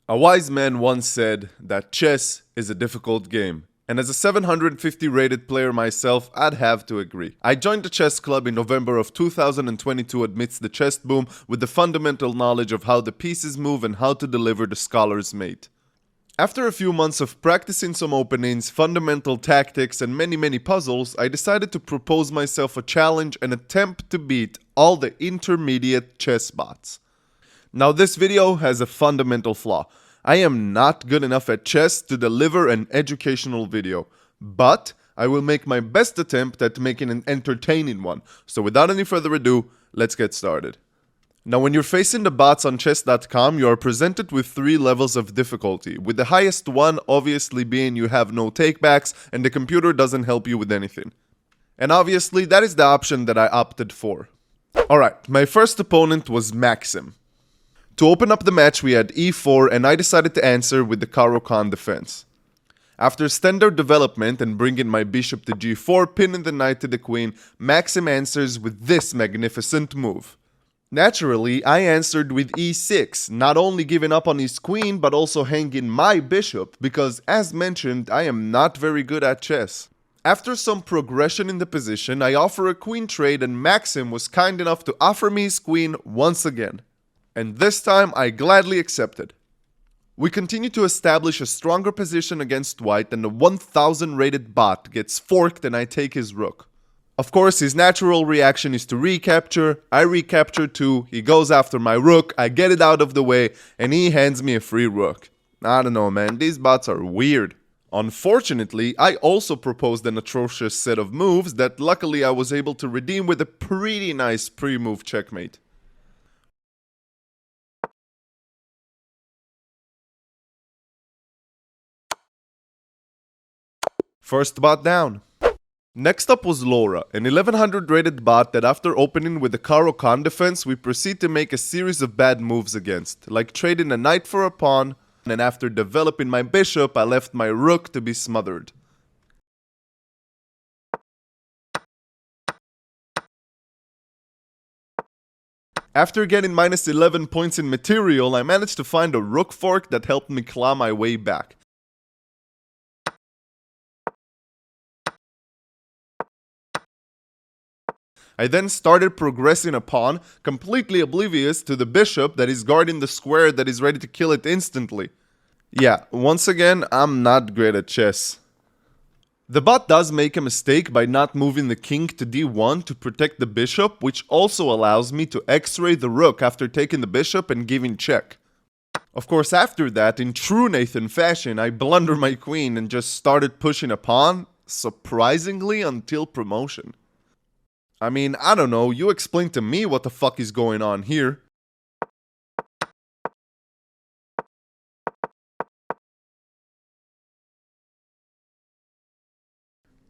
A wise man once said that chess is a difficult game. And as a 750 rated player myself, I'd have to agree. I joined the chess club in November of 2022 amidst the chess boom with the fundamental knowledge of how the pieces move and how to deliver the scholar's mate. After a few months of practicing some openings, fundamental tactics, and many puzzles, I decided to propose myself a challenge and attempt to beat all the intermediate chess bots. Now this video has a fundamental flaw. I am not good enough at chess to deliver an educational video, but I will make my best attempt at making an entertaining one. So without any further ado, let's get started. Now when you're facing the bots on chess.com, you are presented with 3 levels of difficulty, with the highest one obviously being you have no takebacks and the computer doesn't help you with anything. And obviously that is the option that I opted for. Alright, my first opponent was Maxim. To open up the match we had e4 and I decided to answer with the Caro-Kann defense. After standard development and bringing my bishop to g4, pinning the knight to the queen, Maxim answers with this magnificent move. Naturally, I answered with e6, not only giving up on his queen but also hanging my bishop because, as mentioned, I am not very good at chess. After some progression in the position, I offer a queen trade and Maxim was kind enough to offer me his queen once again. And this time I gladly accepted. We continue to establish a stronger position against white and the 1000 rated bot gets forked and I take his rook. Of course his natural reaction is to recapture, I recapture too, he goes after my rook, I get it out of the way and he hands me a free rook. I don't know man, these bots are weird. Unfortunately, I also proposed an atrocious set of moves that luckily I was able to redeem with a pretty nice pre-move checkmate. First bot down. Next up was Laura, an 1100 rated bot that after opening with the Caro-Kann defense, we proceed to make a series of bad moves against, like trading a knight for a pawn, and after developing my bishop, I left my rook to be smothered. After getting minus 11 points in material, I managed to find a rook fork that helped me claw my way back. I then started progressing a pawn, completely oblivious to the bishop that is guarding the square that is ready to kill it instantly. Yeah, once again, I'm not great at chess. The bot does make a mistake by not moving the king to d1 to protect the bishop, which also allows me to x-ray the rook after taking the bishop and giving check. Of course, after that, in true Nathan fashion, I blunder my queen and just started pushing a pawn, surprisingly until promotion. I mean, I don't know, you explain to me what the fuck is going on here.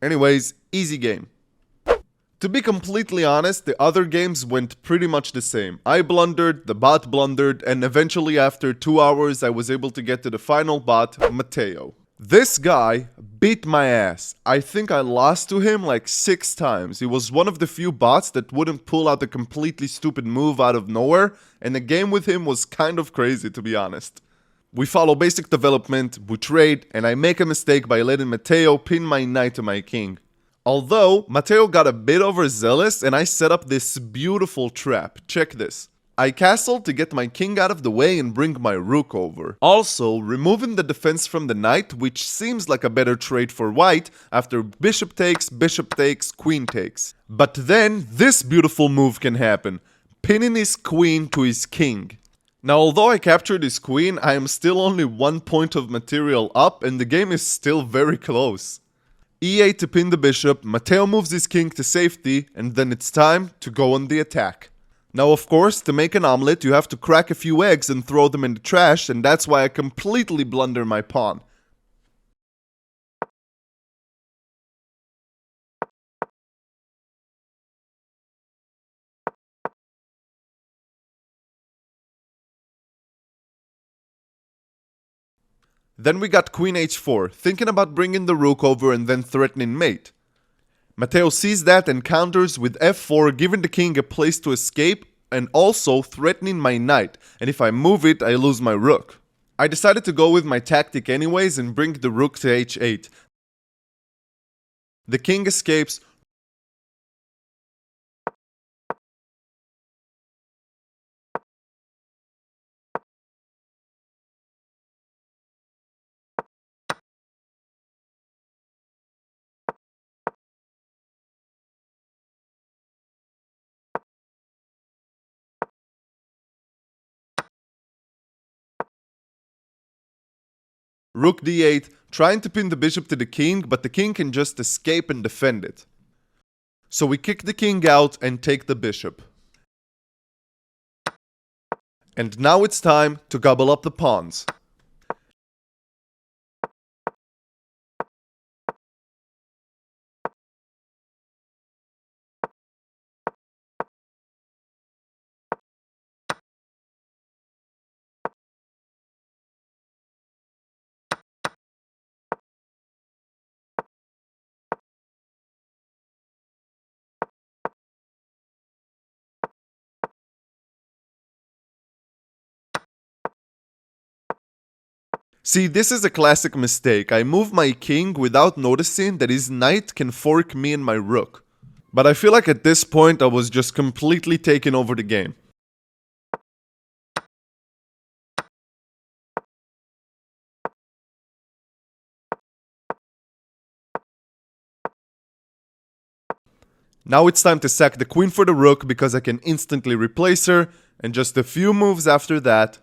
Anyways, easy game. To be completely honest, the other games went pretty much the same. I blundered, the bot blundered, and eventually after 2 hours I was able to get to the final bot, Matteo. This guy beat my ass. I think I lost to him like 6 times. He was one of the few bots that wouldn't pull out a completely stupid move out of nowhere, and the game with him was kind of crazy to be honest. We follow basic development, we trade, and I make a mistake by letting Matteo pin my knight to my king. Although, Matteo got a bit overzealous and I set up this beautiful trap. Check this. I castled to get my king out of the way and bring my rook over. Also, removing the defense from the knight, which seems like a better trade for white, after bishop takes, queen takes. But then, this beautiful move can happen. Pinning his queen to his king. Now, although I captured his queen, I am still only 1 point of material up and the game is still very close. e8 to pin the bishop, Matteo moves his king to safety, and then it's time to go on the attack. Now of course, to make an omelet you have to crack a few eggs and throw them in the trash, and that's why I completely blunder my pawn. Then we got queen h4, thinking about bringing the rook over and then threatening mate. Matteo sees that and counters with f4, giving the king a place to escape and also threatening my knight, and if I move it, I lose my rook. I decided to go with my tactic anyways and bring the rook to h8. The king escapes. Rook d8, trying to pin the bishop to the king, but the king can just escape and defend it. So we kick the king out and take the bishop. And now it's time to gobble up the pawns. See, this is a classic mistake. I move my king without noticing that his knight can fork me and my rook. But I feel like at this point I was just completely taking over the game. Now it's time to sack the queen for the rook because I can instantly replace her, and just a few moves after that,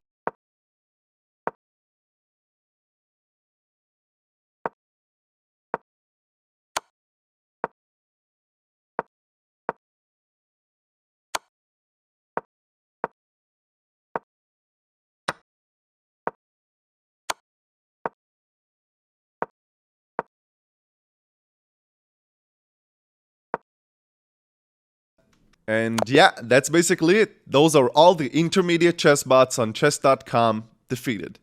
and yeah, that's basically it. Those are all the intermediate chess bots on chess.com defeated.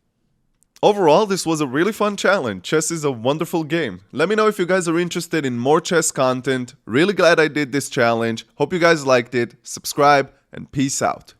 Overall, this was a really fun challenge. Chess is a wonderful game. Let me know if you guys are interested in more chess content. Really glad I did this challenge. Hope you guys liked it. Subscribe and peace out.